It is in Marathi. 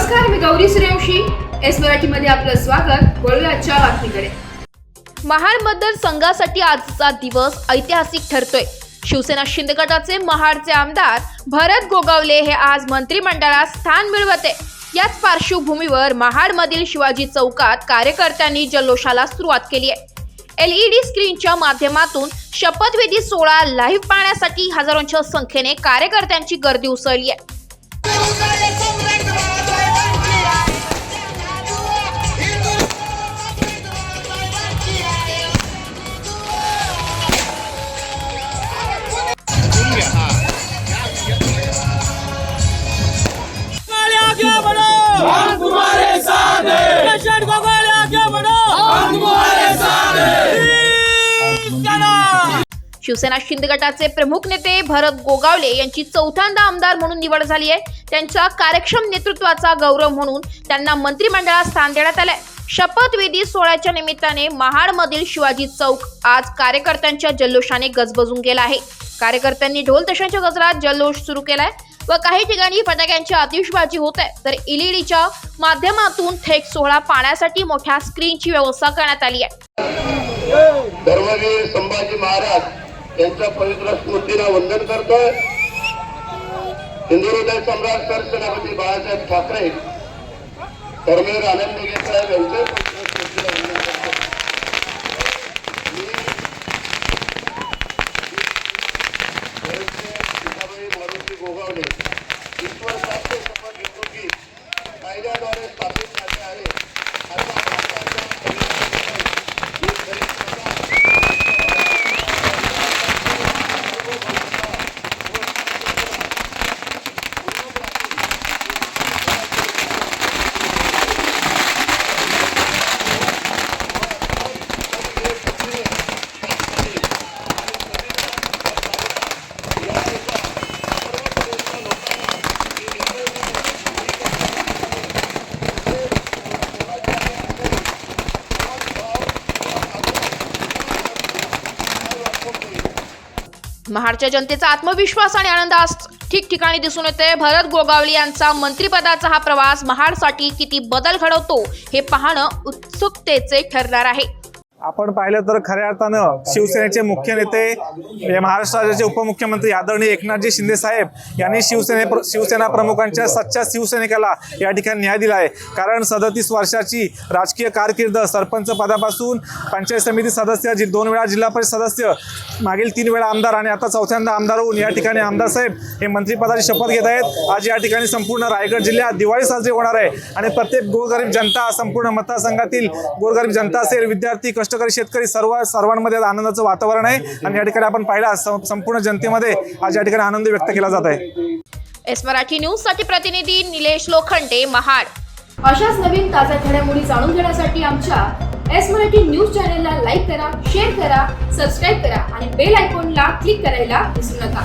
नमस्कार, मी गौरी सूर्यवंशी. एस मराठीमध्ये आपलं स्वागत. वळूया आजच्या बातमीकडे. महाड मतदारसंघासाठी आजचा दिवस ऐतिहासिक ठरतोय. शिवसेना शिंदे गटाचे महाडचे आमदार भरत गोगावले हे आज मंत्रिमंडळात स्थान मिळवते. याच पार्श्वभूमीवर महाडमधील शिवाजी चौकात कार्यकर्त्यांनी जल्लोषाला सुरुवात केली आहे. LED स्क्रीनच्या माध्यमातून शपथविधी सोहळा लाईव्ह पाहण्यासाठी हजारोंच्या संख्येने कार्यकर्त्यांची गर्दी उसळली आहे. शिवसेना शिंदे गटाचे प्रमुख नेते भरत गोगावले यांची चौथ्यांदा आमदार म्हणून निवड झाली आहे. त्यांच्या कार्यक्षम नेतृत्वाचा गौरव म्हणून त्यांना मंत्रिमंडळात स्थान देण्यात आले. शपथविधी सोहळ्याच्या निमित्ताने महाडमधील शिवाजी चौक आज कार्यकर्त्यांच्या जल्लोषाने गजबजून गेला आहे. कार्यकर्त्यांनी ढोल ताशांच्या गजरात जल्लोष सुरू केलाय व काही ठिकाणी फटाक्यांची आतिषबाजी होत आहे, तर LEDच्या माध्यमातून थेट सोहळा पाहण्यासाठी मोठ्या स्क्रीनची व्यवस्था करण्यात आली आहे. धर्मवीर संभाजी महाराज यांच्या पवित्र स्मृतीला वंदन करतोय. हिंदुहृदय सम्राट सरसेनापती बाळासाहेब ठाकरे, धर्मवीर आनंद साहेब यांच्या स्मृतीला वंदन करतोय. मारुती गोगावले ईश्वर साहेब शपथ घेतो की कायद्याद्वारे स्थापित झाले आहे. महाडच्या जनतेचा आत्मविश्वास आणि आनंद आज ठिकठिकाणी दिसून येते. भरत गोगावले यांचा मंत्रिपदाचा हा प्रवास महाडसाठी किती बदल घडवतो हे पाहणं उत्सुकतेचे ठरणार आहे. आपण पाहिलं तर खऱ्या अर्थानं शिवसेनेचे मुख्य नेते महाराष्ट्र राज्याचे उपमुख्यमंत्री आदरणीय एकनाथजी शिंदे साहेब यांनी शिवसेना प्रमुखांच्या सच्च्या शिवसैनिकाला या ठिकाणी न्याय दिला आहे. कारण 37 वर्षाची राजकीय कारकीर्द, सरपंच पदापासून पंचायत समिती सदस्य, 2 वेळा जिल्हा परिषद सदस्य, मागील 3 वेळा आमदार आणि आता चौथ्यांदा आमदार होऊन या ठिकाणी आमदार साहेब हे मंत्रिपदाची शपथ घेत आहेत. आज या ठिकाणी संपूर्ण रायगड जिल्ह्यात दिवाळी साजरी होणार आहे आणि प्रत्येक गोरगरीब जनता, संपूर्ण मतदारसंघातील गोरगरीब जनता असेल, विद्यार्थी, कष्टकरी, शेतकरी सर्वांमध्ये आनंदाचं वातावरण आहे आणि या ठिकाणी आपण पाहिला संपूर्ण जनतेमध्ये आज या ठिकाणी आनंद व्यक्त केला जात आहे. एस मराठी न्यूज साठी प्रतिनिधी निलेश लोखंडे, महाड. अशाच नवीन ताज्या घडामोडी जाणून घेण्यासाठी आमच्या एस मराठी न्यूज चॅनलला लाईक करा, शेअर करा, सबस्क्राईब करा आणि बेल आयकॉनला क्लिक करायला विसरू नका.